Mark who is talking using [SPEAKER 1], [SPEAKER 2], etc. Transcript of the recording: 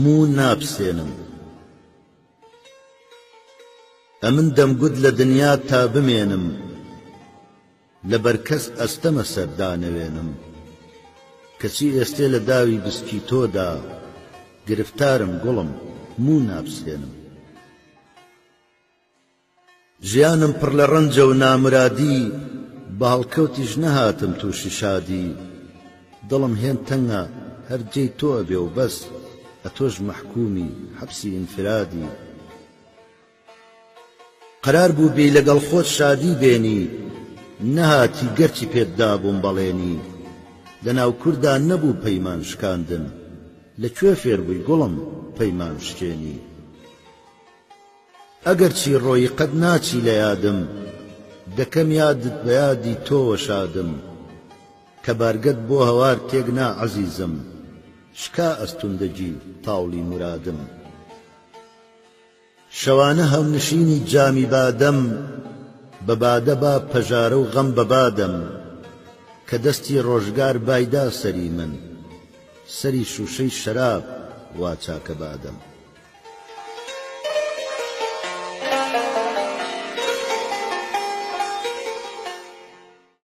[SPEAKER 1] مو نابسێنم. ئەمن دەمگوت لە دنیا تا بمێنم، لەبەر کەس ئەستەمە سەردانەوێنم. کەچی ئێستێ لە داوی بسکی تۆدا، گرفتارم گوڵم مو نابسێنم. ژیانم پڕ لە ڕەنجە و نامرادی، بە هەڵکەوتیش نەهاتم تووشی شادی. دڵم هێن تەنگە هەرجێی تۆ ئەبێ و بەس، ئەتۆش مەحکومی حەبسی ئینفرادی. قەرار بوو بێی لەگەڵ خۆت شادی بێنی، نەهاتی گەرچی پێتدا بووم بەڵێنی. لەناو کووردا نەبوو پەیمان شکاندن، لەکوێ فێر بووی گوڵم پەیمان شکێنی. ئەگەر چی ڕۆی قەت ناچی لە یادم، دەکەم یادت بە یادی تۆوە شادم. کە بارگەت بۆ هەوار تێگنا عەزیزم، شکا ئەستوندەجی تاوڵی مرادم. شەوانە هەونشینی جامی بادەم، بە بادە با پەژارە و غەم بەبادەم. کە دەستی ڕۆژگار بایدا سەری من، سەری شوشەی شەراب وا چاکە بادەم.